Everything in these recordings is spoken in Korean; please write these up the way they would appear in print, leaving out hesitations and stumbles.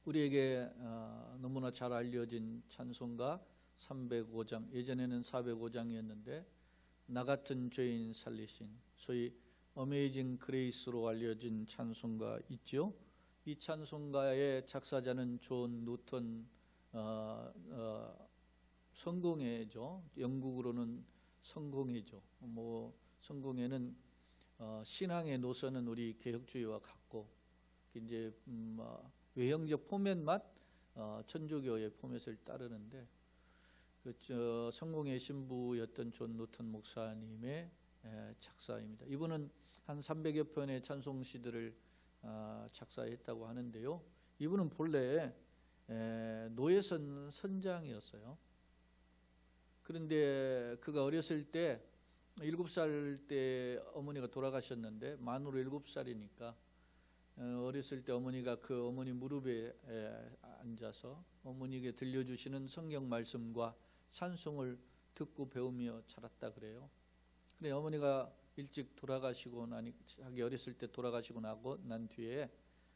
우리에게 너무나 잘 알려진 찬송가 305장, 예전에는 405장이었는데 나 같은 죄인 살리신, 소위 어메이징 그레이스로 알려진 찬송가 있죠. 이 찬송가의 작사자는 존 누턴 성공회죠. 영국으로는 성공회죠. 성공회는 신앙의 노선은 우리 개혁주의와 같고 이제 외형적 포맷만 천주교의 포맷을 따르는데 성공회 신부였던 존 누턴 목사님의 작사입니다. 이분은 한 300여 편의 찬송시들을 작사했다고 하는데요. 이분은 본래 노예선 선장이었어요. 그런데 그가 어렸을 때 7살 때 어머니가 돌아가셨는데 만으로 7살이니까 어렸을 때 어머니가 그 어머니 무릎에 앉아서 어머니에게 들려주시는 성경 말씀과 찬송을 듣고 배우며 자랐다 그래요. 근데 어머니가 일찍 돌아가시고 자기 어렸을 때 돌아가시고 난 뒤에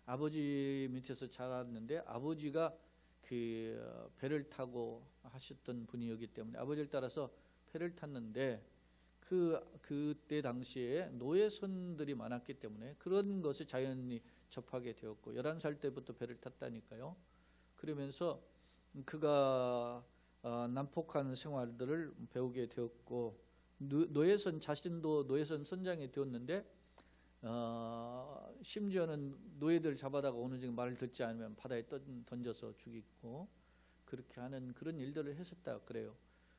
아버지 밑에서 자랐는데 아버지가 그 배를 타고 하셨던 분이었기 때문에 아버지를 따라서 배를 탔는데 그때 당시에 노예선들이 많았기 때문에 그런 것을 자연히 접하게 되었고 11살 때부터 배를 탔다니까요. 그러면서 그가 난폭한 생활들을 배우게 되었고 노예선 자신도 노예선 선장이 되었는데 심지어는 노예들 잡아다가 어느 정도 말을 듣지 않으면 바다에 던져서 죽이고 그렇게 하는 그런 일들을 했었다 그래요.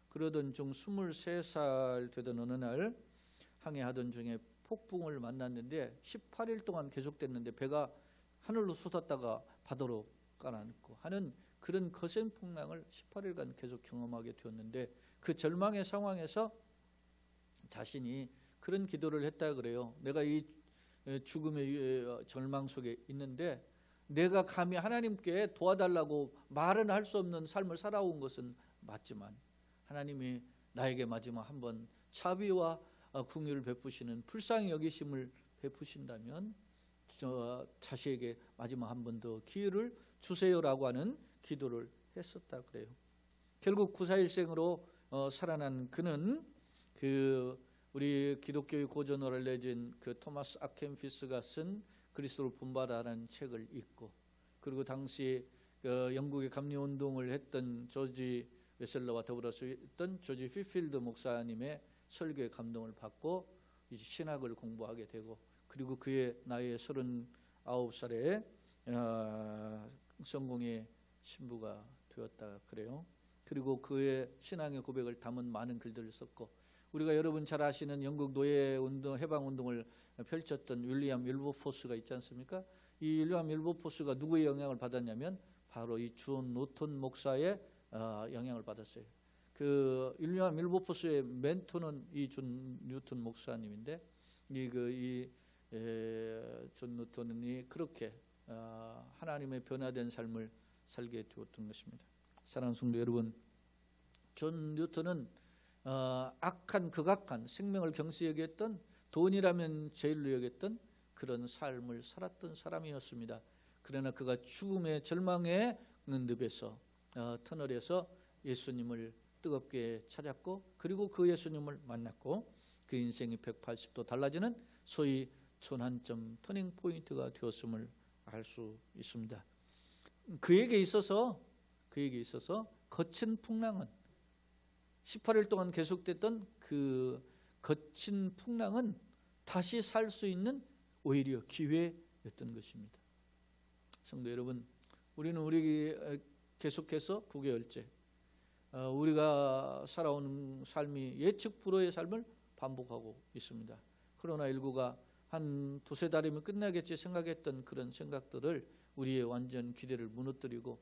그러던 중 23살 되던 어느 날 항해하던 중에 폭풍을 만났는데 18일 동안 계속됐는데 배가 하늘로 솟았다가 바다로 가라앉고 하는 그런 거센 풍랑을 18일간 계속 경험하게 되었는데 그 절망의 상황에서 자신이 그런 기도를 했다 그래요. 내가 이 죽음의 절망 속에 있는데 내가 감히 하나님께 도와달라고 말은 할 수 없는 삶을 살아온 것은 맞지만 하나님이 나에게 마지막 한번 자비와 긍휼을 베푸시는 불쌍히 여기심을 베푸신다면 자신에게 마지막 한 번 더 기회를 주세요라고 하는 기도를 했었다 그래요. 결국 구사일생으로 살아난 그는 우리 기독교의 고전으로 알려진 그 토마스 아켄피스가 쓴 그리스도를 본받아라는 책을 읽고 그리고 당시 영국의 감리운동을 했던 조지 웨슬러와 더불어서 있던 조지 휘필드 목사님의 설교에 감동을 받고 이제 신학을 공부하게 되고 그리고 그의 나이에 39살에 성공의 신부가 되었다 그래요. 그리고 그의 신앙의 고백을 담은 많은 글들을 썼고 우리가 여러분 잘 아시는 영국 노예운동 해방운동을 펼쳤던 윌리엄 윌버포스가 있지 않습니까? 이 윌리엄 윌버포스가 누구의 영향을 받았냐면 바로 이 존 노턴 목사의 영향을 받았어요. 그 윌리엄 윌버포스의 멘토는 이 존 뉴턴 목사님인데 존 노턴이 그렇게 하나님의 변화된 삶을 살게 되었던 것입니다. 사랑하는 성도 여러분, 존 뉴턴은 극악한 생명을 경시 여겼던 돈이라면 제일로 여겼던 그런 삶을 살았던 사람이었습니다. 그러나 그가 죽음의 절망의 늪에서 터널에서 예수님을 뜨겁게 찾았고 그리고 그 예수님을 만났고 그 인생이 180도 달라지는 소위 전환점 터닝 포인트가 되었음을 알 수 있습니다. 그에게 있어서 거친 풍랑은 18일 동안 계속됐던 그 거친 풍랑은 다시 살 수 있는 오히려 기회였던 것입니다. 성도 여러분, 우리 계속해서 9개월째 우리가 살아오는 삶이 예측 불허의 삶을 반복하고 있습니다. 코로나19가 한 두세 달이면 끝나겠지 생각했던 그런 생각들을 우리의 완전 기대를 무너뜨리고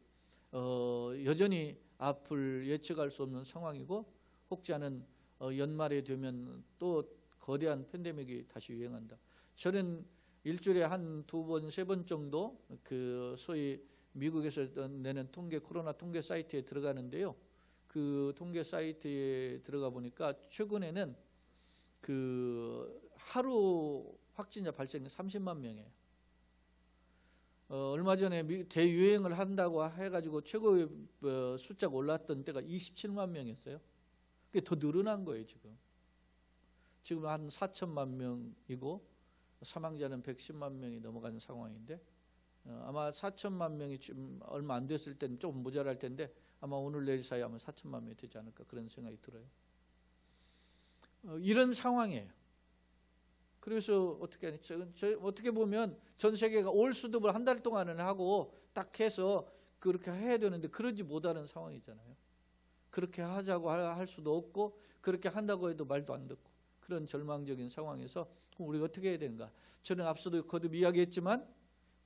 여전히 앞을 예측할 수 없는 상황이고 혹지 않은 연말에 되면 또 거대한 팬데믹이 다시 유행한다. 저는 일주일에 한 2번, 3번 정도 그 소위 미국에서 내는 코로나 통계 사이트에 들어가는데요. 그 통계 사이트에 들어가 보니까 최근에는 그 하루 확진자 발생이 30만 명이에요. 얼마 전에 대유행을 한다고 해가지고 최고의 숫자가 올랐던 때가 27만 명이었어요. 그게 더 늘어난 거예요 지금. 지금 한 4천만 명이고 사망자는 110만 명이 넘어가는 상황인데 아마 4천만 명이 지금 얼마 안 됐을 때는 조금 모자랄 텐데 아마 오늘 내일 사이 하면 4천만 명이 되지 않을까 그런 생각이 들어요. 이런 상황이에요. 그래서 어떻게 보면 전 세계가 올 수습을 한 달 동안은 하고 딱 해서 그렇게 해야 되는데 그러지 못하는 상황이잖아요. 그렇게 하자고 할 수도 없고 그렇게 한다고 해도 말도 안 듣고 그런 절망적인 상황에서 우리가 어떻게 해야 되는가? 저는 앞서도 거듭 이야기했지만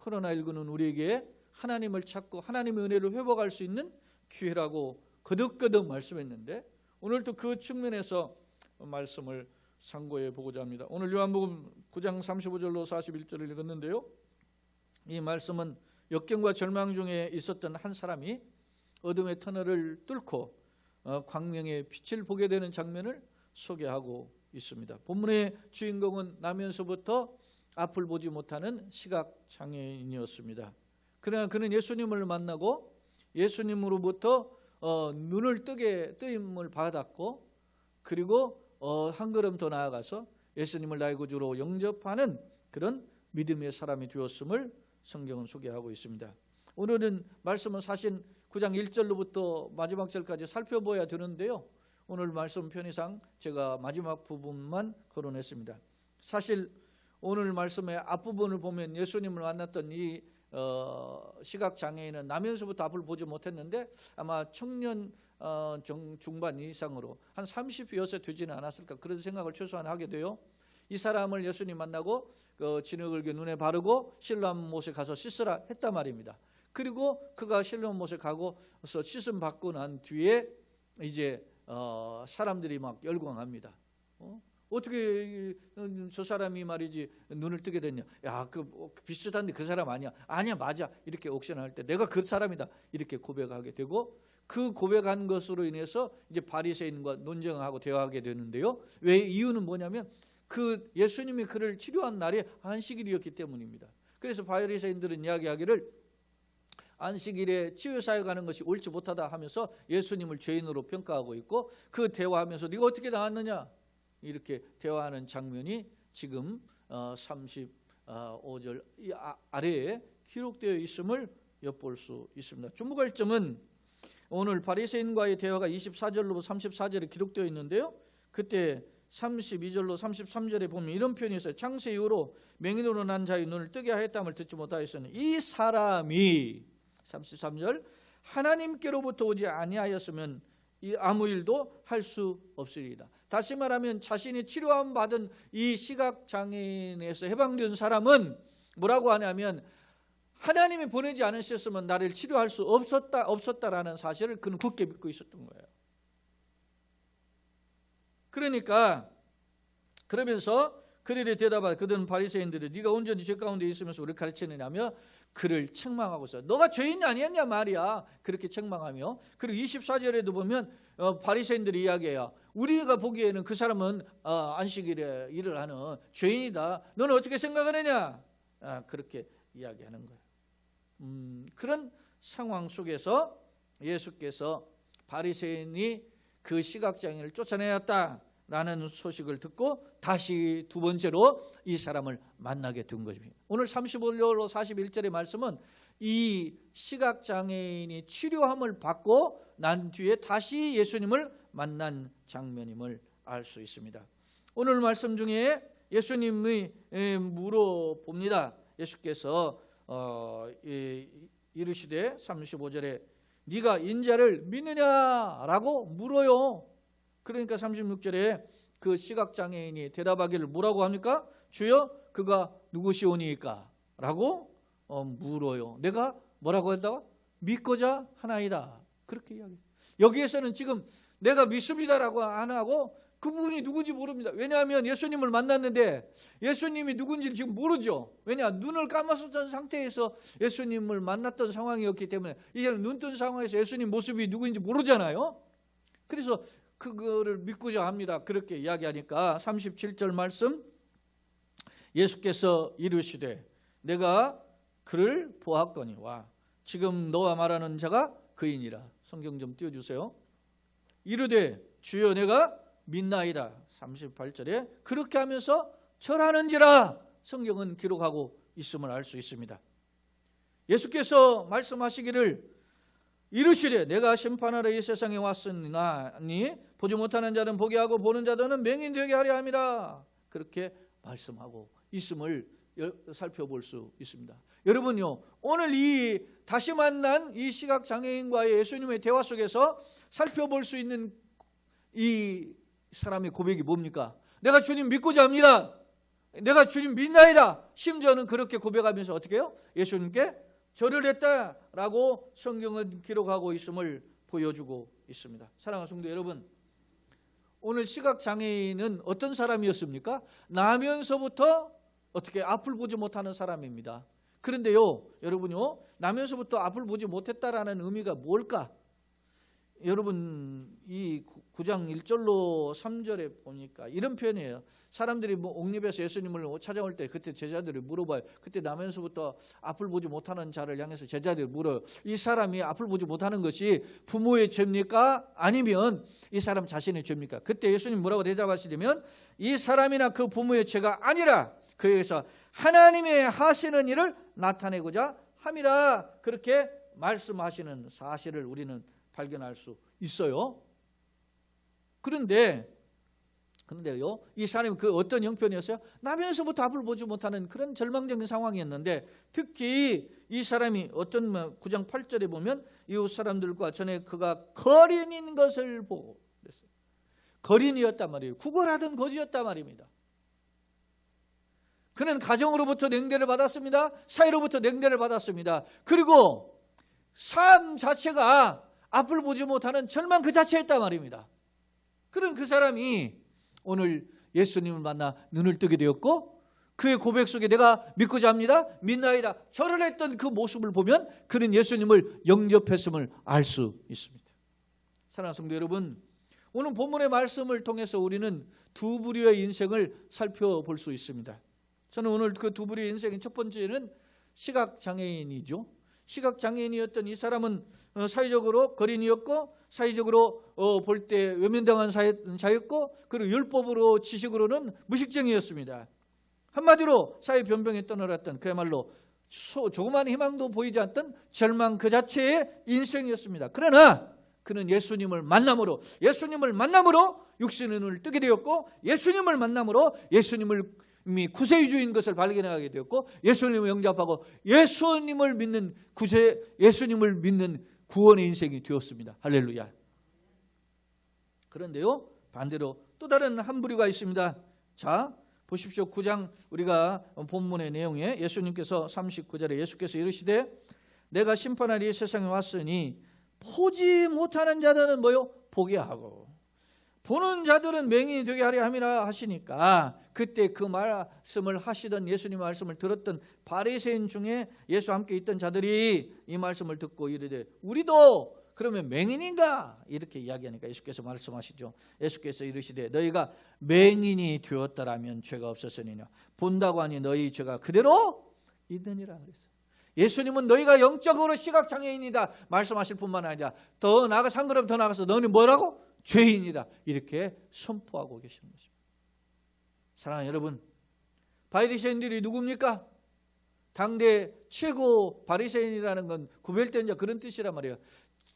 코로나19는 우리에게 하나님을 찾고 하나님의 은혜를 회복할 수 있는 기회라고 거듭거듭 말씀했는데 오늘도 그 측면에서 말씀을 상고해 보고자 합니다. 오늘 요한복음 9장 35절로 41절을 읽었는데요. 이 말씀은 역경과 절망 중에 있었던 한 사람이 어둠의 터널을 뚫고 광명의 빛을 보게 되는 장면을 소개하고 있습니다. 본문의 주인공은 나면서부터 앞을 보지 못하는 시각장애인이었습니다. 그러나 그는 예수님을 만나고 예수님으로부터 눈을 뜨임을 받았고 그리고 한 걸음 더 나아가서 예수님을 나의 구주로 영접하는 그런 믿음의 사람이 되었음을 성경은 소개하고 있습니다. 오늘은 말씀은 사실 9장 1절로부터 마지막 절까지 살펴봐야 되는데요. 오늘 말씀 편의상 제가 마지막 부분만 거론했습니다. 사실 오늘 말씀의 앞부분을 보면 예수님을 만났던 이 시각장애인은 나면서부터 앞을 보지 못했는데 아마 청년 중반 이상으로 한 30여세 되지는 않았을까 그런 생각을 최소한 하게 돼요. 이 사람을 예수님 만나고 진흙을 눈에 바르고 실로암 못에 가서 씻으라 했단 말입니다. 그리고 그가 실로암 못에 가고서 씻음 받고 난 뒤에 이제 사람들이 막 열광합니다. 어떻게 저 사람이 말이지 눈을 뜨게 됐냐? 야, 비슷한데 그 사람 아니야? 아니야, 맞아. 이렇게 옥션할 때 내가 그 사람이다. 이렇게 고백하게 되고 그 고백한 것으로 인해서 이제 바리새인과 논쟁하고 대화하게 되는데요. 왜 이유는 뭐냐면 그 예수님이 그를 치료한 날이 안식일이었기 때문입니다. 그래서 바리새인들은 이야기하기를 안식일에 치유 사역하는 것이 옳지 못하다 하면서 예수님을 죄인으로 평가하고 있고 그 대화하면서 네가 어떻게 나왔느냐? 이렇게 대화하는 장면이 지금 35절 아래에 기록되어 있음을 엿볼 수 있습니다. 주목할 점은 오늘 바리새인과의 대화가 24절로 34절에 기록되어 있는데요. 그때 32절로 33절에 보면 이런 표현이 있어요. 창세 이후로 맹인으로 난 자의 눈을 뜨게 하였다함을 듣지 못하였으니 이 사람이 33절 하나님께로부터 오지 아니하였으면 아무 일도 할 수 없으리이다. 다시 말하면 자신이 치료함 받은 이 시각장애인에서 해방된 사람은 뭐라고 하냐면 하나님이 보내지 않으셨으면 나를 치료할 수 없었다라는 사실을 그는 굳게 믿고 있었던 거예요. 그러니까 그러면서 그들이 대답하되 그들은 바리새인들이 네가 온전히 죄 가운데 있으면서 우리를 가르치느냐며 그를 책망하고 있어요. 너가 죄인이 아니었냐 말이야. 그렇게 책망하며 그리고 24절에도 보면 바리새인들이 이야기해요. 우리가 보기에는 그 사람은 안식일에 일을 하는 죄인이다. 너는 어떻게 생각하느냐? 그렇게 이야기하는 거예요. 그런 상황 속에서 예수께서 바리새인이 그 시각장애인을 쫓아내었다라는 소식을 듣고 다시 두 번째로 이 사람을 만나게 된 것입니다. 오늘 35절로 41절의 말씀은 이 시각장애인이 치료함을 받고 난 뒤에 다시 예수님을 만난 장면임을 알 수 있습니다. 오늘 말씀 중에 예수님이 물어봅니다. 예수께서 이르시되 35절에 네가 인자를 믿느냐라고 물어요. 그러니까 36절에 그 시각장애인이 대답하기를 뭐라고 합니까? 주여 그가 누구시오니까? 라고 물어요. 내가 뭐라고 했다가 믿고자 하나이다. 그렇게 이야기해요. 여기에서는 지금 내가 믿습니다라고 안 하고 그분이 누군지 모릅니다. 왜냐하면 예수님을 만났는데 예수님이 누군지 지금 모르죠. 왜냐? 눈을 감았었던 상태에서 예수님을 만났던 상황이었기 때문에 이제는 눈 뜬 상황에서 예수님 모습이 누구인지 모르잖아요. 그래서 그거를 믿고자 합니다. 그렇게 이야기하니까 37절 말씀 예수께서 이르시되 내가 그를 보았거니와 지금 너와 말하는 자가 그이니라. 성경 좀 띄워주세요. 이르되 주여 내가 믿나이다. 38절에 그렇게 하면서 절하는지라 성경은 기록하고 있음을 알 수 있습니다. 예수께서 말씀하시기를 이르시되 내가 심판하러 이 세상에 왔으니 보지 못하는 자는 보게 하고 보는 자들은 맹인되게 하려 함이라. 그렇게 말씀하고 있음을 살펴볼 수 있습니다. 여러분요, 오늘 이 다시 만난 이 시각장애인과의 예수님의 대화 속에서 살펴볼 수 있는 이 사람의 고백이 뭡니까? 내가 주님 믿고자 합니다. 내가 주님 믿나이다. 심지어는 그렇게 고백하면서 어떻게 해요? 예수님께 절을 했다라고 성경은 기록하고 있음을 보여주고 있습니다. 사랑하는 성도 여러분, 오늘 시각장애인은 어떤 사람이었습니까? 나면서부터 어떻게 앞을 보지 못하는 사람입니다. 그런데요, 여러분요, 나면서부터 앞을 보지 못했다라는 의미가 뭘까? 여러분, 이 9장 1절로 3절에 보니까 이런 표현이에요. 사람들이 옥립에서 예수님을 찾아올 때 그때 제자들이 물어봐요. 그때 나면서부터 앞을 보지 못하는 자를 향해서 제자들이 물어요. 이 사람이 앞을 보지 못하는 것이 부모의 죄입니까? 아니면 이 사람 자신의 죄입니까? 그때 예수님 뭐라고 대답하시냐면 이 사람이나 그 부모의 죄가 아니라 그에게서 하나님의 하시는 일을 나타내고자 함이라. 그렇게 말씀하시는 사실을 우리는 발견할 수 있어요. 그런데요, 이 사람이 그 어떤 형편이었어요? 나면서부터 앞을 보지 못하는 그런 절망적인 상황이었는데, 특히 이 사람이 어떤 9장 8절에 보면 이웃 사람들과 전에 그가 거린인 것을 보고 그랬어요. 거린이었단 말이에요. 구걸하던 거지였단 말입니다. 그는 가정으로부터 냉대를 받았습니다. 사회로부터 냉대를 받았습니다. 그리고 삶 자체가 앞을 보지 못하는 절망 그 자체였단 말입니다. 그런 그 사람이 오늘 예수님을 만나 눈을 뜨게 되었고, 그의 고백 속에 내가 믿고자 합니다, 믿나이다, 절을 했던 그 모습을 보면 그는 예수님을 영접했음을 알 수 있습니다. 사랑하는 성도 여러분, 오늘 본문의 말씀을 통해서 우리는 두 부류의 인생을 살펴볼 수 있습니다. 저는 오늘 그 두 부류의 인생의 첫 번째는 시각장애인이죠. 시각장애인이었던 이 사람은 사회적으로 거린이었고, 사회적으로 볼 때 외면당한 자였고, 그리고 율법으로 지식으로는 무식쟁이였습니다. 한마디로 사회 변병에 떠놀았던 그야말로 조그마한 희망도 보이지 않던 절망 그 자체의 인생이었습니다. 그러나 그는 예수님을 만남으로 육신의 눈을 뜨게 되었고, 예수님을 만남으로 예수님을 이미 구세주인 것을 발견하게 되었고, 예수님을 영접하고 예수님을 믿는 구원의 인생이 되었습니다. 할렐루야. 그런데요, 반대로 또 다른 한 부류가 있습니다. 자, 보십시오. 9장 우리가 본문의 내용에 예수님께서 39절에 예수께서 이르시되 내가 심판하리 세상에 왔으니 보지 못하는 자들은 뭐요? 보게 하고 보는 자들은 맹인이 되게 하려 함이라 하시니까, 그때 그 말씀을 하시던 예수님의 말씀을 들었던 바리새인 중에 예수와 함께 있던 자들이 이 말씀을 듣고 이르되 우리도 그러면 맹인인가? 이렇게 이야기하니까 예수께서 말씀하시죠. 예수께서 이르시되 너희가 맹인이 되었더라면 죄가 없었으니냐, 본다고 하니 너희 죄가 그대로 있느니라 그랬어요. 예수님은 너희가 영적으로 시각장애인이다 말씀하실 뿐만 아니라 더 나아가서 한 걸음 더 나아가서 너는 뭐라고? 죄인이다, 이렇게 선포하고 계시는 것입니다. 사랑하는 여러분, 바리새인들이 누굽니까? 당대 최고 바리새인이라는 건 구별된 자, 그런 뜻이란 말이에요.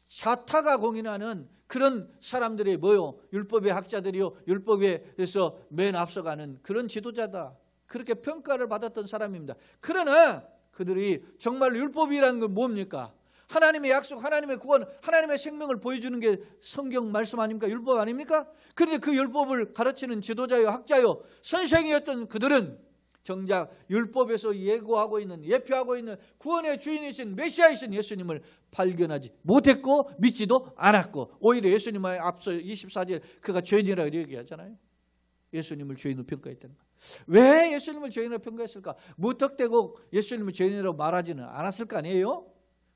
자타가 공인하는 그런 사람들이 뭐요? 율법의 학자들이요, 율법에서 맨 앞서가는 그런 지도자다, 그렇게 평가를 받았던 사람입니다. 그러나 그들이 정말 율법이라는 건 뭡니까? 하나님의 약속, 하나님의 구원, 하나님의 생명을 보여주는 게 성경 말씀 아닙니까? 율법 아닙니까? 그런데 그 율법을 가르치는 지도자요, 학자요, 선생이었던 그들은 정작 율법에서 예표하고 있는 구원의 주인이신 메시아이신 예수님을 발견하지 못했고 믿지도 않았고, 오히려 예수님의 앞서 24절 그가 죄인이라고 얘기하잖아요. 예수님을 죄인으로 평가했다는 거. 왜 예수님을 죄인으로 평가했을까? 무턱대고 예수님을 죄인이라고 말하지는 않았을 거 아니에요?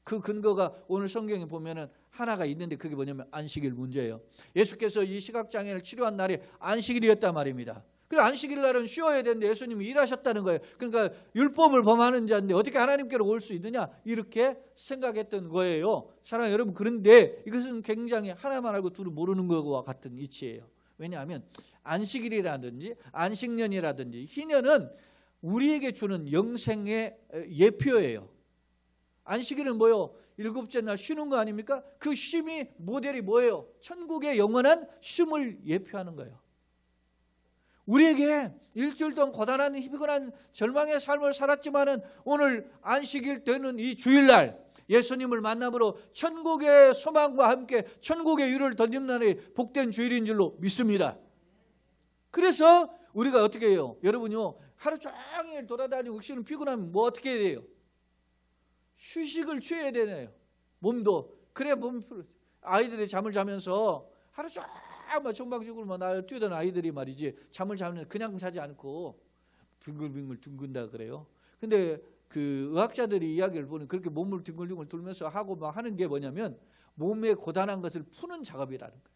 그 근거가 오늘 성경에 보면은 하나가 있는데 그게 뭐냐면 안식일 문제예요. 예수께서 이 시각장애를 치료한 날이 안식일이었단 말입니다. 그래서 안식일 날은 쉬어야 되는데 예수님이 일하셨다는 거예요. 그러니까 율법을 범하는 자인데 어떻게 하나님께로 올 수 있느냐, 이렇게 생각했던 거예요. 사랑하는 여러분, 그런데 이것은 굉장히 하나만 알고 둘을 모르는 것과 같은 이치예요. 왜냐하면 안식일이라든지 안식년이라든지 희년은 우리에게 주는 영생의 예표예요. 안식일은 뭐요? 일곱째 날 쉬는 거 아닙니까? 그 쉼이 모델이 뭐예요? 천국의 영원한 쉼을 예표하는 거예요. 우리에게 일주일 동안 고단한 피곤한 절망의 삶을 살았지만은 오늘 안식일 되는 이 주일날 예수님을 만남으로 천국의 소망과 함께 천국의 유를 던진 날이 복된 주일인 줄로 믿습니다. 그래서 우리가 어떻게 해요? 여러분요, 하루 종일 돌아다니고 혹시는 피곤하면 뭐 어떻게 해야 돼요? 휴식을 취해야 되네요. 몸도. 그래야 몸이 풀어져. 아이들이 잠을 자면서 하루 종일 정방적으로 날 뛰던 아이들이 말이지, 잠을 자면 그냥 자지 않고 빙글빙글 둥근다 그래요. 근데 그 의학자들이 이야기를 보면 그렇게 몸을 둥글둥글 돌면서 하고 막 하는 게 뭐냐면 몸의 고단한 것을 푸는 작업이라는 거예요.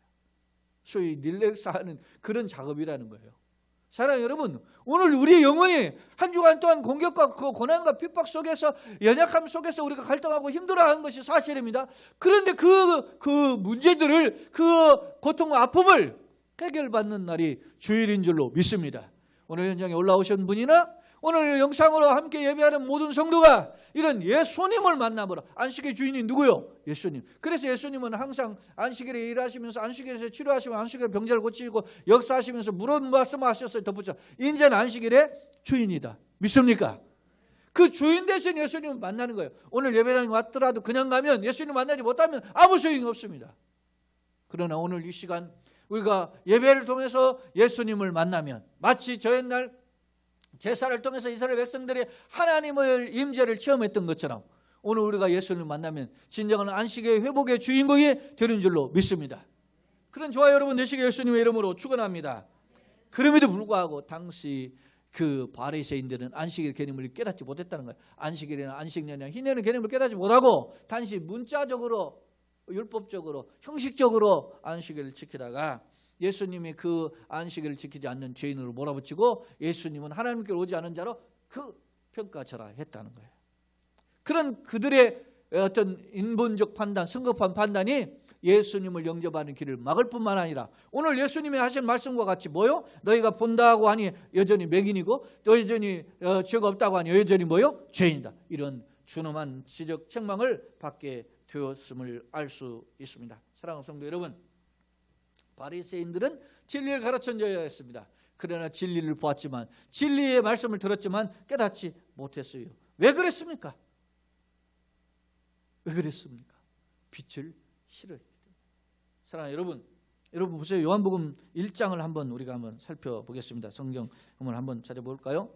소위 릴렉스하는 그런 작업이라는 거예요. 사랑하는 여러분, 오늘 우리의 영혼이 한 주간 동안 공격과 그 고난과 핍박 속에서, 연약함 속에서 우리가 갈등하고 힘들어하는 것이 사실입니다. 그런데 그 문제들을, 그 고통과 아픔을 해결받는 날이 주일인 줄로 믿습니다. 오늘 현장에 올라오신 분이나 오늘 영상으로 함께 예배하는 모든 성도가 이런 예수님을 만나보라. 안식의 주인이 누구요? 예수님. 그래서 예수님은 항상 안식일에 일하시면서 안식일에서 치료하시고 안식일에 병자를 고치고 역사하시면서 물론 말씀하셨어요. 덧붙여, 인자는 안식일의 주인이다. 믿습니까? 그 주인 대신 예수님을 만나는 거예요. 오늘 예배당에 왔더라도 그냥 가면 예수님 만나지 못하면 아무 소용이 없습니다. 그러나 오늘 이 시간 우리가 예배를 통해서 예수님을 만나면 마치 저 옛날 제사를 통해서 이스라엘 백성들이 하나님을 임재를 체험했던 것처럼 오늘 우리가 예수님을 만나면 진정한 안식의 회복의 주인공이 되는 줄로 믿습니다. 그런 저와 여러분 되시길 예수님의 이름으로 축원합니다. 그럼에도 불구하고 당시 그 바리새인들은 안식일 개념을 깨닫지 못했다는 거예요. 안식일이나 안식년이나 희년의 개념을 깨닫지 못하고 단지 문자적으로, 율법적으로, 형식적으로 안식일을 지키다가 예수님이 그 안식일을 지키지 않는 죄인으로 몰아붙이고 예수님은 하나님께로 오지 않은 자로 그 평가처라 했다는 거예요. 그런 그들의 어떤 인본적 판단, 성급한 판단이 예수님을 영접하는 길을 막을 뿐만 아니라 오늘 예수님이 하신 말씀과 같이 뭐요? 너희가 본다고 하니 여전히 맹인이고 또 여전히 죄가 없다고 하니 여전히 뭐요? 죄인이다. 이런 준엄한 지적 책망을 받게 되었음을 알 수 있습니다. 사랑하는 성도 여러분, 바리새인들은 진리를 가르친 자였습니다. 그러나 진리를 보았지만, 진리의 말씀을 들었지만 깨닫지 못했어요. 왜 그랬습니까? 왜 그랬습니까? 빛을 싫어했기 때문에. 사랑하는 여러분 보세요. 요한복음 1장을 우리가 한번 살펴보겠습니다. 성경을 한번 찾아볼까요?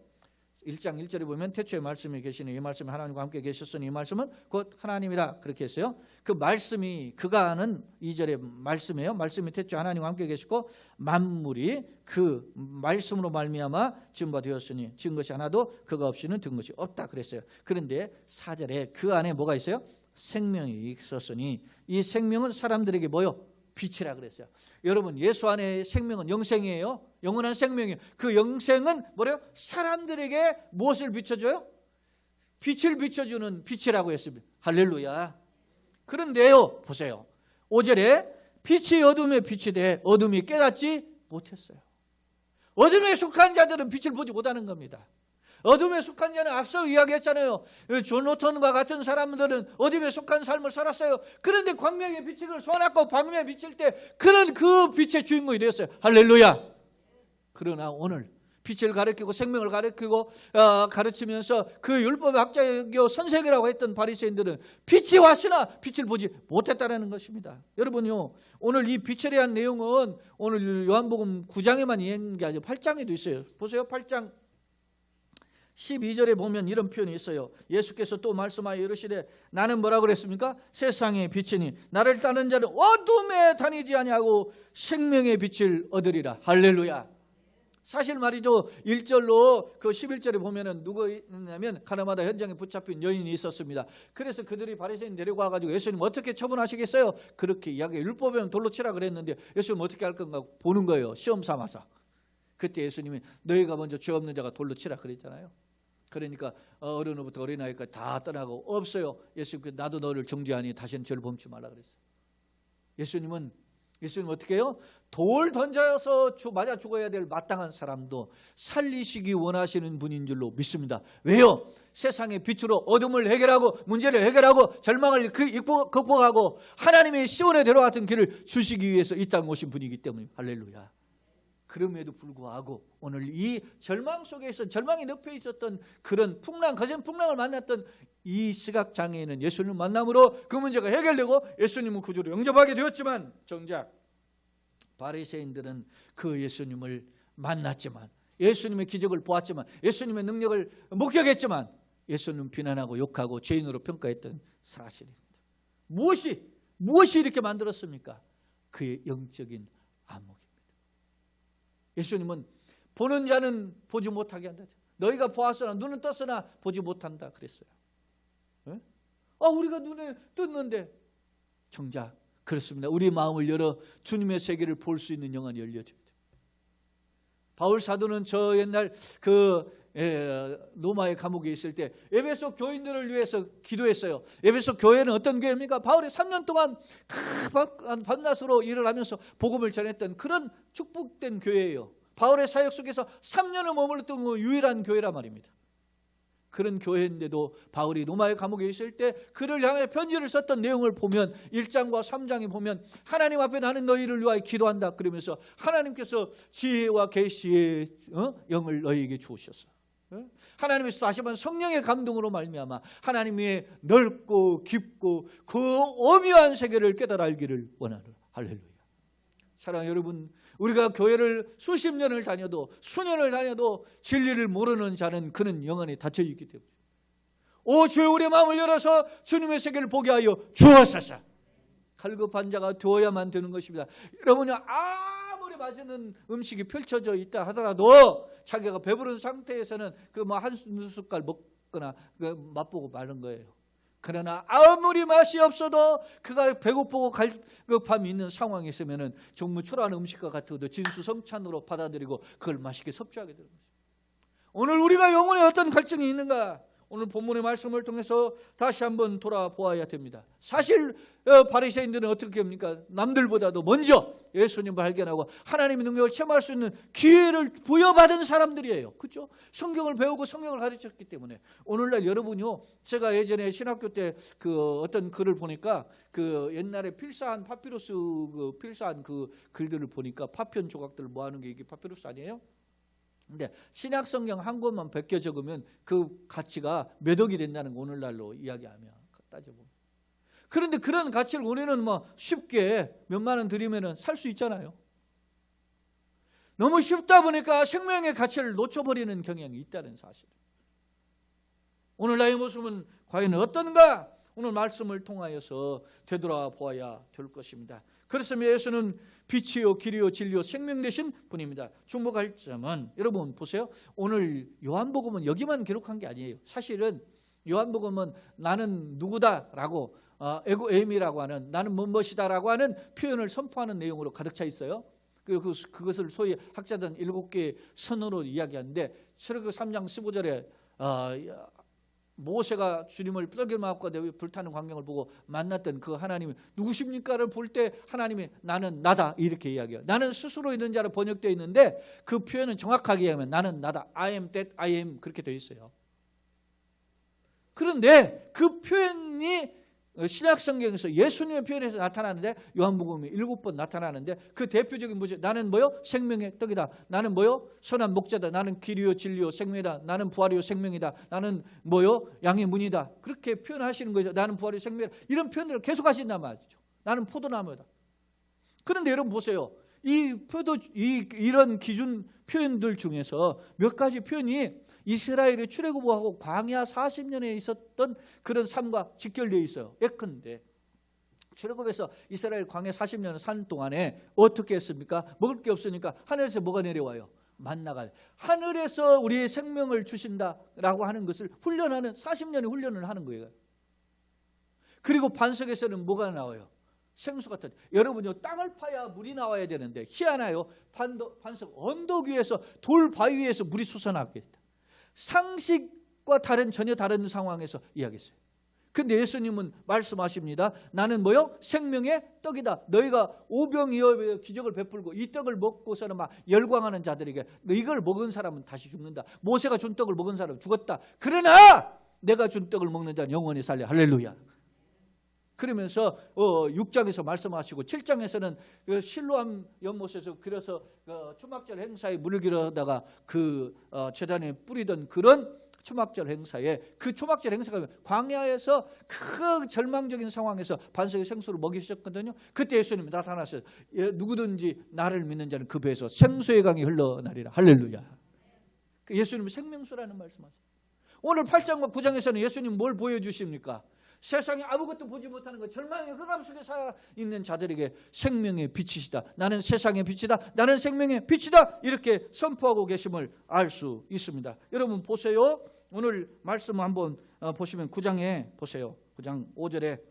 1장 1절에 보면 태초에 말씀이 계시니 이 말씀이 하나님과 함께 계셨으니 이 말씀은 곧 하나님이라 그렇게 했어요. 그 말씀이 그가 하는 2절의 말씀이에요. 말씀이 태초에 하나님과 함께 계시고 만물이 그 말씀으로 말미암아 지은 바 되었으니 지은 것이 하나도 그가 없이는 된 것이 없다 그랬어요. 그런데 4절에 그 안에 뭐가 있어요? 생명이 있었으니 이 생명은 사람들에게 뭐요? 빛이라 그랬어요. 여러분, 예수 안에 생명은 영생이에요. 영원한 생명이에요. 그 영생은 뭐래요? 사람들에게 무엇을 비춰줘요? 빛을 비춰주는 빛이라고 했습니다. 할렐루야. 그런데요, 보세요. 5절에 빛이 어둠에 빛이 돼 어둠이 깨닫지 못했어요. 어둠에 속한 자들은 빛을 보지 못하는 겁니다. 어둠에 속한 자는 앞서 이야기했잖아요. 존 로턴과 같은 사람들은 어둠에 속한 삶을 살았어요. 그런데 광명의 빛을 쏘았고 광명에 비칠 때 그는 그 빛의 주인공이 되었어요. 할렐루야. 그러나 오늘 빛을 가르치고 생명을 가르치면서 그 율법의 학자이고 선생이라고 했던 바리새인들은 빛이 왔으나 빛을 보지 못했다는 것입니다. 여러분요, 오늘 이 빛에 대한 내용은 오늘 요한복음 9장에만 있는 게 아니라 8장에도 있어요. 보세요. 8장 12절에 보면 이런 표현이 있어요. 예수께서 또 말씀하여 이르시되 나는 뭐라고 그랬습니까? 세상의 빛이니 나를 따르는 자는 어둠에 다니지 아니하고 생명의 빛을 얻으리라. 할렐루야. 사실 말이죠. 1절로 그 11절에 보면은 누가 있냐면 가나마다 현장에 붙잡힌 여인이 있었습니다. 그래서 그들이 바리새인 데리고 와가지고 예수님 어떻게 처분하시겠어요? 그렇게 이야기, 율법에는 돌로 치라 그랬는데 예수님 어떻게 할 건가 보는 거예요. 시험 삼아서. 그때 예수님이 너희가 먼저 죄 없는 자가 돌로 치라 그랬잖아요. 그러니까 어른부터 어린아이까지 다 떠나고 없어요. 예수님께서 나도 너를 정죄하니 다시는 죄를 범치 말라 그랬어요. 예수님 어떻게 해요? 돌 던져서 맞아 죽어야 될 마땅한 사람도 살리시기 원하시는 분인 줄로 믿습니다. 왜요? 세상의 빛으로 어둠을 해결하고 문제를 해결하고 절망을 극복하고 하나님의 시온의 대로 같은 길을 주시기 위해서 이 땅에 오신 분이기 때문에 할렐루야. 그럼에도 불구하고 오늘 이 절망 속에서 절망이 늪에 있었던 그런 거센 풍랑을 만났던 이 시각장애인은 예수님을 만남으로 그 문제가 해결되고 예수님은 구주로 영접하게 되었지만, 정작 바리새인들은 그 예수님을 만났지만, 예수님의 기적을 보았지만, 예수님의 능력을 목격했지만 예수님은 비난하고 욕하고 죄인으로 평가했던 사실입니다. 무엇이 이렇게 만들었습니까? 그의 영적인 안목입니다. 예수님은 보는 자는 보지 못하게 한다. 너희가 보았으나 눈은 떴으나 보지 못한다 그랬어요. 네? 우리가 눈에 떴는데, 정작 그렇습니다. 우리 마음을 열어 주님의 세계를 볼 수 있는 영안이 열려져야 돼요. 바울 사도는 저 옛날 로마의 감옥에 있을 때 에베소 교인들을 위해서 기도했어요. 에베소 교회는 어떤 교회입니까? 바울이 3년 동안 밤낮으로 일을 하면서 복음을 전했던 그런 축복된 교회예요. 바울의 사역 속에서 3년을 머물렀던 유일한 교회란 말입니다. 그런 교회인데도 바울이 로마의 감옥에 있을 때 그를 향해 편지를 썼던 내용을 보면 1장과 3장에 보면 하나님 앞에 나는 너희를 위하여 기도한다 그러면서 하나님께서 지혜와 계시의 영을 너희에게 주셨어. 하나님께서 다시 한번 성령의 감동으로 말미암아 하나님의 넓고 깊고 그 오묘한 세계를 깨달아 알기를 원하노라. 할렐루야. 사랑하는 여러분, 우리가 교회를 수십 년을 다녀도 수년을 다녀도 진리를 모르는 자는 그는 영안에 닫혀 있기 때문에, 오 주여 우리의 마음을 열어서 주님의 세계를 보게 하여 주옵소서. 갈급한 자가 되어야만 되는 것입니다. 여러분이 아무리 맛있는 음식이 펼쳐져 있다 하더라도 자기가 배부른 상태에서는 그 한 숟갈 먹거나 맛보고 마는 거예요. 그러나 아무리 맛이 없어도 그가 배고프고 갈급함이 있는 상황에 있으면 정말 초라한 음식과 같아도 진수성찬으로 받아들이고 그걸 맛있게 섭취하게 되는 것입니다. 오늘 우리가 영혼에 어떤 갈증이 있는가? 오늘 본문의 말씀을 통해서 다시 한번 돌아보아야 됩니다. 사실 바리새인들은 어떻게 합니까? 남들보다도 먼저 예수님을 발견하고 하나님의 능력을 체험할 수 있는 기회를 부여받은 사람들이에요. 그렇죠? 성경을 배우고 성경을 가르쳤기 때문에. 오늘날 여러분요, 제가 예전에 신학교 때 어떤 글을 보니까 옛날에 필사한 파피루스 필사한 글들을 보니까 파편 조각들을 모아놓은 게 이게 파피루스 아니에요? 근데 신약 성경 한 권만 베껴 적으면 그 가치가 몇 억이 된다는 거 오늘날로 이야기하면 따져보면. 그런데 그런 가치를 우리는 쉽게 몇만 원 들이면 살 수 있잖아요. 너무 쉽다 보니까 생명의 가치를 놓쳐버리는 경향이 있다는 사실. 오늘 나의 모습은 과연 어떤가? 오늘 말씀을 통하여서 되돌아보아야 될 것입니다. 그렇습니다. 예수는 빛이요 길이요 진리요 생명 되신 분입니다. 주목할 점은 여러분 보세요. 오늘 요한복음은 여기만 기록한 게 아니에요. 사실은 요한복음은 나는 누구다라고 에고에임이라고 하는 나는 무엇이다라고 하는 표현을 선포하는 내용으로 가득 차 있어요. 그것을 소위 학자들은 7개의 선으로 이야기하는데 출애굽기 3장 15절에 모세가 주님을 뼈들마음과 불타는 광경을 보고 만났던 그 하나님이 누구십니까를 볼 때 하나님이 나는 나다 이렇게 이야기해요. 나는 스스로 있는 자로 번역되어 있는데 그 표현은 정확하게 하면 나는 나다. I am that I am 그렇게 되어 있어요. 그런데 그 표현이 신약 성경에서 예수님의 표현에서 나타나는데 요한복음이 7번 나타나는데 그 대표적인 뭐죠? 나는 뭐요? 생명의 떡이다. 나는 뭐요? 선한 목자다. 나는 길이요 진리요 생명이다. 나는 부활이요 생명이다. 나는 뭐요? 양의 문이다. 그렇게 표현하시는 거죠. 나는 부활이요 생명이다. 이런 표현들을 계속 하신단 말이죠. 나는 포도나무다. 그런데 여러분 보세요. 이런 기준 표현들 중에서 몇 가지 표현이 이스라엘의 출애굽하고 광야 40년에 있었던 그런 삶과 직결되어 있어요. 예컨대 출애굽에서 이스라엘 광야 40년 산 동안에 어떻게 했습니까? 먹을 게 없으니까 하늘에서 뭐가 내려와요? 만나가. 하늘에서 우리의 생명을 주신다라고 하는 것을 훈련하는 40년의 훈련을 하는 거예요. 그리고 반석에서는 뭐가 나와요? 생수 같은. 여러분요, 땅을 파야 물이 나와야 되는데 희한해요. 반석 언덕 위에서 돌 바위 위에서 물이 솟아나게 됐다. 상식과 전혀 다른 상황에서 이야기했어요. 근데 예수님은 말씀하십니다. 나는 뭐요? 생명의 떡이다. 너희가 오병이어의 기적을 베풀고 이 떡을 먹고서는 막 열광하는 자들에게 이걸 먹은 사람은 다시 죽는다. 모세가 준 떡을 먹은 사람은 죽었다. 그러나 내가 준 떡을 먹는 자는 영원히 살려. 할렐루야. 그러면서 6장에서 말씀하시고 7장에서는 실로암 연못에서 그래서 초막절 행사에 물을 기르다가 그 제단에 뿌리던 그런 초막절 행사에, 그 초막절 행사가 광야에서 그 절망적인 상황에서 반석의 생수를 먹이셨거든요. 그때 예수님이 나타나셔서 누구든지 나를 믿는 자는 그 배에서 생수의 강이 흘러나리라. 할렐루야. 예수님은 생명수라는 말씀하세요. 오늘 8장과 9장에서는 예수님 뭘 보여주십니까? 세상에 아무것도 보지 못하는 것, 절망의 흑암 속에 살아 있는 자들에게 생명의 빛이시다. 나는 세상의 빛이다. 나는 생명의 빛이다. 이렇게 선포하고 계심을 알 수 있습니다. 여러분 보세요. 오늘 말씀 한번 보시면 9장에 보세요. 9장 5절에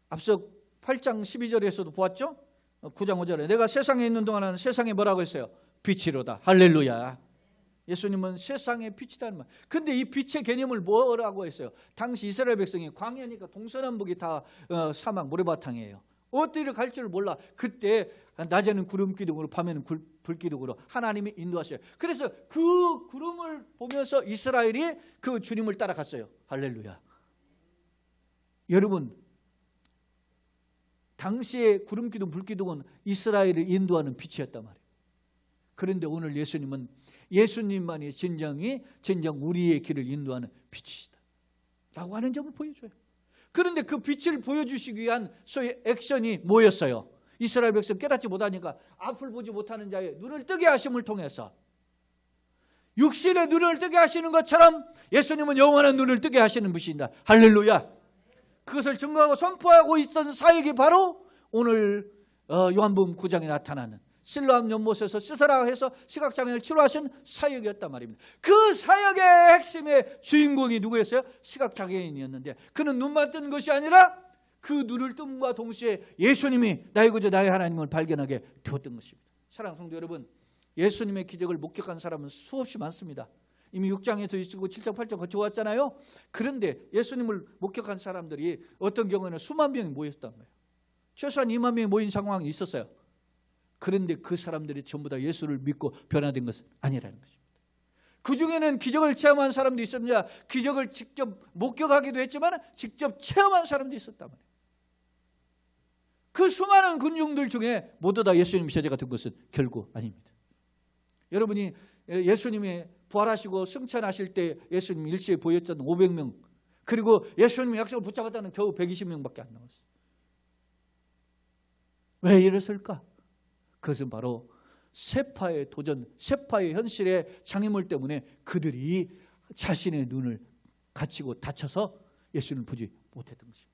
앞서 8장 12절에서도 보았죠? 9장 5절에 내가 세상에 있는 동안은 세상에 뭐라고 했어요? 빛이로다. 할렐루야. 예수님은 세상의 빛이라는 말. 근데 이 빛의 개념을 뭐라고 했어요? 당시 이스라엘 백성이 광야니까 동서남북이 다 사막 모래바탕이에요. 어디를 갈 줄 몰라. 그때 낮에는 구름 기둥으로 밤에는 불 기둥으로 하나님이 인도하셔요. 그래서 그 구름을 보면서 이스라엘이 그 주님을 따라갔어요. 할렐루야. 여러분, 당시에 구름 기둥, 불 기둥은 이스라엘을 인도하는 빛이었단 말이에요. 그런데 오늘 예수님은 예수님만이 진정 우리의 길을 인도하는 빛이시다 라고 하는 점을 보여줘요. 그런데 그 빛을 보여주시기 위한 소위 액션이 뭐였어요? 이스라엘 백성 깨닫지 못하니까 앞을 보지 못하는 자의 눈을 뜨게 하심을 통해서 육신의 눈을 뜨게 하시는 것처럼 예수님은 영원한 눈을 뜨게 하시는 분이신다. 할렐루야. 그것을 증거하고 선포하고 있던 사역이 바로 오늘 요한복음 9장에 나타나는 실로암 연못에서 씻으라 해서 시각장애를 치료하신 사역이었단 말입니다. 그 사역의 핵심의 주인공이 누구였어요? 시각장애인이었는데 그는 눈만 뜬 것이 아니라 그 눈을 뜸과 동시에 예수님이 나의 구주 나의 하나님을 발견하게 되었던 것입니다. 사랑하는 성도 여러분, 예수님의 기적을 목격한 사람은 수없이 많습니다. 이미 6장에도 있고 7장 8장 거쳐왔잖아요. 그런데 예수님을 목격한 사람들이 어떤 경우에는 수만 명이 모였단 거예요. 최소한 2만 명이 모인 상황이 있었어요. 그런데 그 사람들이 전부 다 예수를 믿고 변화된 것은 아니라는 것입니다. 그 중에는 기적을 체험한 사람도 있습니다. 기적을 직접 목격하기도 했지만 직접 체험한 사람도 있었단 말이에요. 그 수많은 군중들 중에 모두 다 예수님 제자가 된 것은 결국 아닙니다. 여러분이 예수님이 부활하시고 승천하실 때 예수님 일시에 보였던 500명, 그리고 예수님의 약속을 붙잡았다는 겨우 120명밖에 안 나왔어요. 왜 이랬을까? 그것은 바로 세파의 도전, 세파의 현실의 장애물 때문에 그들이 자신의 눈을 갇히고 닫혀서 예수님을 보지 못했던 것입니다.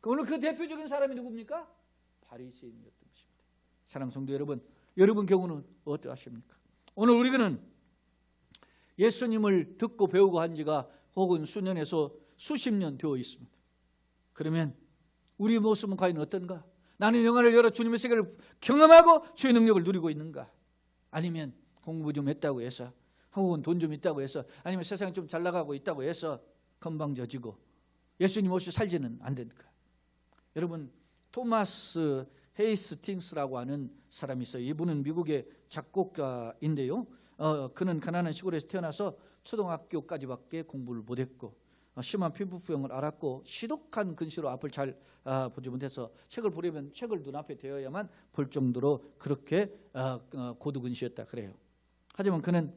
오늘 그 대표적인 사람이 누굽니까? 바리새인이었던 것입니다. 사랑하는 성도 여러분, 여러분 경우는 어떠하십니까? 오늘 우리는 예수님을 듣고 배우고 한 지가 혹은 수년에서 수십 년 되어 있습니다. 그러면 우리 모습은 과연 어떤가? 나는 영안을 열어 주님의 세계를 경험하고 주의 능력을 누리고 있는가? 아니면 공부 좀 했다고 해서, 혹은 돈 좀 있다고 해서, 아니면 세상에 좀 잘 나가고 있다고 해서 건방져지고 예수님 없이 살지는 않는가? 여러분, 토마스 헤이스팅스라고 하는 사람이 있어요. 이분은 미국의 작곡가인데요. 그는 가난한 시골에서 태어나서 초등학교까지밖에 공부를 못했고 심한 피부병을 앓았고 시독한 근시로 앞을 잘 보지 못해서 책을 보려면 책을 눈앞에 대어야만 볼 정도로 그렇게 고두근시였다 그래요. 하지만 그는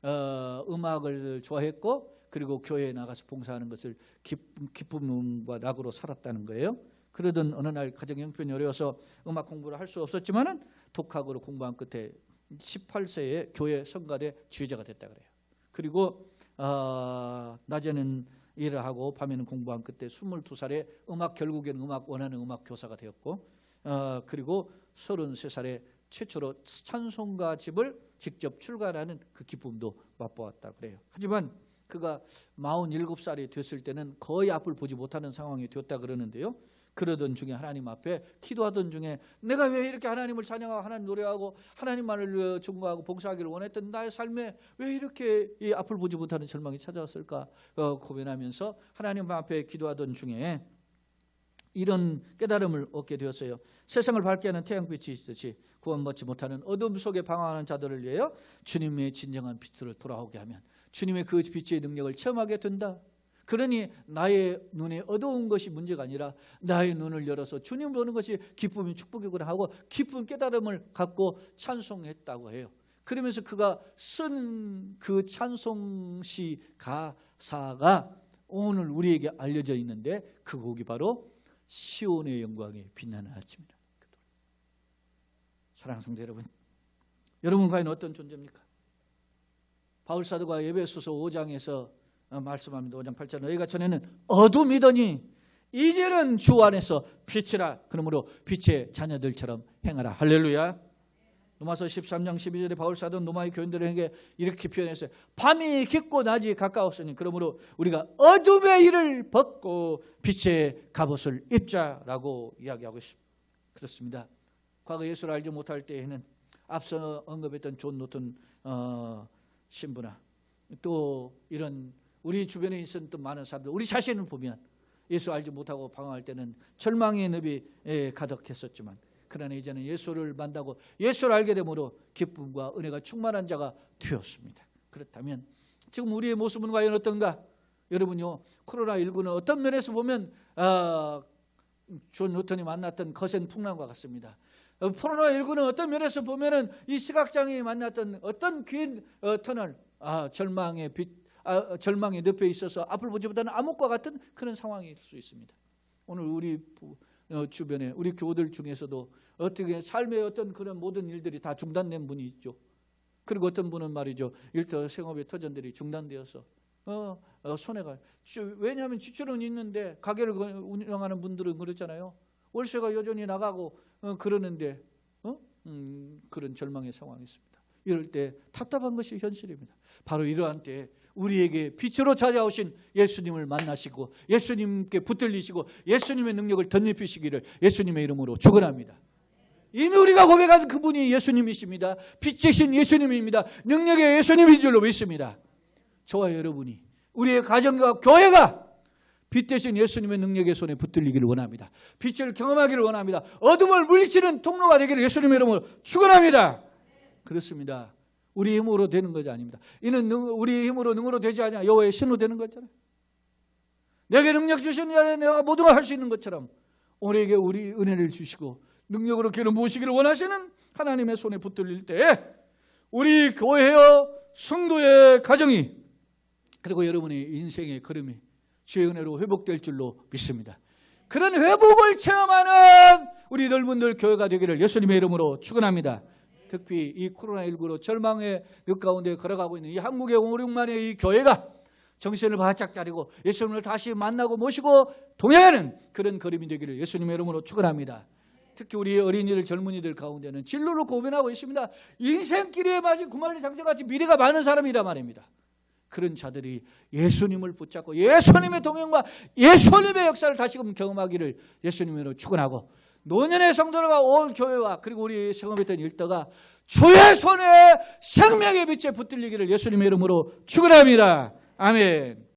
음악을 좋아했고 그리고 교회에 나가서 봉사하는 것을 기쁨과 낙으로 살았다는 거예요. 그러던 어느 날 가정 형편이 어려워서 음악 공부를 할 수 없었지만은 독학으로 공부한 끝에 18세에 교회 성가대 주의자가 됐다 그래요. 그리고 낮에는 일을 하고 밤에는 공부한 끝에 22살에 결국에는 원하는 음악 교사가 되었고 그리고 33살에 최초로 찬송가 집을 직접 출간하는 그 기쁨도 맛보았다 그래요. 하지만 그가 47살이 됐을 때는 거의 앞을 보지 못하는 상황이 되었다 그러는데요. 그러던 중에 하나님 앞에 기도하던 중에 내가 왜 이렇게 하나님을 찬양하고 하나님 노래하고 하나님만을 존경하고 봉사하기를 원했던 나의 삶에 왜 이렇게 이 앞을 보지 못하는 절망이 찾아왔을까 고민하면서 하나님 앞에 기도하던 중에 이런 깨달음을 얻게 되었어요. 세상을 밝게 하는 태양빛이 있듯이 구원받지 못하는 어둠 속에 방황하는 자들을 위하여 주님의 진정한 빛으로 돌아오게 하면 주님의 그 빛의 능력을 체험하게 된다. 그러니 나의 눈에 어두운 것이 문제가 아니라 나의 눈을 열어서 주님 보는 것이 기쁨이 축복이구나 하고 기쁜 깨달음을 갖고 찬송했다고 해요. 그러면서 그가 쓴 그 찬송시 가사가 오늘 우리에게 알려져 있는데 그 곡이 바로 시온의 영광에 빛나는 아침이라. 사랑하는 성도 여러분, 여러분 과연 어떤 존재입니까? 바울사도가 에베소서 5장에서 말씀합니다. 5장 8절 너희가 전에는 어둠이더니 이제는 주 안에서 빛이라. 그러므로 빛의 자녀들처럼 행하라. 할렐루야. 로마서 13장 12절에 바울사도는 로마의 교인들에게 이렇게 표현했어요. 밤이 깊고 낮이 가까웠으니 그러므로 우리가 어둠의 일을 벗고 빛의 갑옷을 입자라고 이야기하고 있습니다. 그렇습니다. 과거 예수를 알지 못할 때에는 앞서 언급했던 존 노튼 신부나 또 이런 우리 주변에 있었던 많은 사람들, 우리 자신을 보면 예수 알지 못하고 방황할 때는 절망의 늪이 가득했었지만 그러나 이제는 예수를 만나고 예수를 알게 되므로 기쁨과 은혜가 충만한 자가 되었습니다. 그렇다면 지금 우리의 모습은 과연 어떤가? 여러분요, 코로나19는 어떤 면에서 보면 존 노턴이 만났던 거센 풍랑과 같습니다. 코로나19는 어떤 면에서 보면은 이 시각장애인이 만났던 어떤 긴 터널, 절망의 빛, 절망의 늪에 있어서 앞을 보지 못하는 암흑과 같은 그런 상황일 수 있습니다. 오늘 우리 주변에 우리 교우들 중에서도 어떻게 삶의 어떤 그런 모든 일들이 다 중단된 분이 있죠. 그리고 어떤 분은 말이죠, 일터 생업의 터전들이 중단되어서 손해가. 왜냐하면 지출은 있는데 가게를 운영하는 분들은 그렇잖아요. 월세가 여전히 나가고 그러는데 그런 절망의 상황이 있습니다. 이럴 때 답답한 것이 현실입니다. 바로 이러한 때 우리에게 빛으로 찾아오신 예수님을 만나시고 예수님께 붙들리시고 예수님의 능력을 덧입히시기를 예수님의 이름으로 축원합니다. 이미 우리가 고백한 그분이 예수님이십니다. 빛이신 예수님입니다. 능력의 예수님인 줄로 믿습니다. 저와 여러분이 우리의 가정과 교회가 빛 대신 예수님의 능력의 손에 붙들리기를 원합니다. 빛을 경험하기를 원합니다. 어둠을 물리치는 통로가 되기를 예수님의 이름으로 축원합니다. 그렇습니다. 우리 힘으로 되는 것이 아닙니다. 이는 우리 힘으로 능으로 되지 않냐. 여호와의 신으로 되는 거잖아요. 내게 능력 주신 자는 내가 모든 걸 할 수 있는 것처럼 우리에게 우리 은혜를 주시고 능력으로 기름 부으시기를 원하시는 하나님의 손에 붙들릴 때 우리 교회여 성도의 가정이 그리고 여러분의 인생의 걸음이 주의 은혜로 회복될 줄로 믿습니다. 그런 회복을 체험하는 우리 넓은들 교회가 되기를 예수님의 이름으로 축원합니다. 특히 이 코로나19로 절망의 늪 가운데 걸어가고 있는 이 한국의 5,6만의 이 교회가 정신을 바짝 차리고 예수님을 다시 만나고 모시고 동행하는 그런 걸음이 되기를 예수님의 이름으로 축원합니다. 특히 우리 어린이들 젊은이들 가운데는 진로로 고민하고 있습니다. 인생길에 맞은 구만리 장자같이 미래가 많은 사람이란 말입니다. 그런 자들이 예수님을 붙잡고 예수님의 동행과 예수님의 역사를 다시금 경험하기를 예수님으로 축원하고 노년의 성도들과 온 교회와 그리고 우리 생업했던 일터가 주의 손에 생명의 빛에 붙들리기를 예수님의 이름으로 축원합니다. 아멘.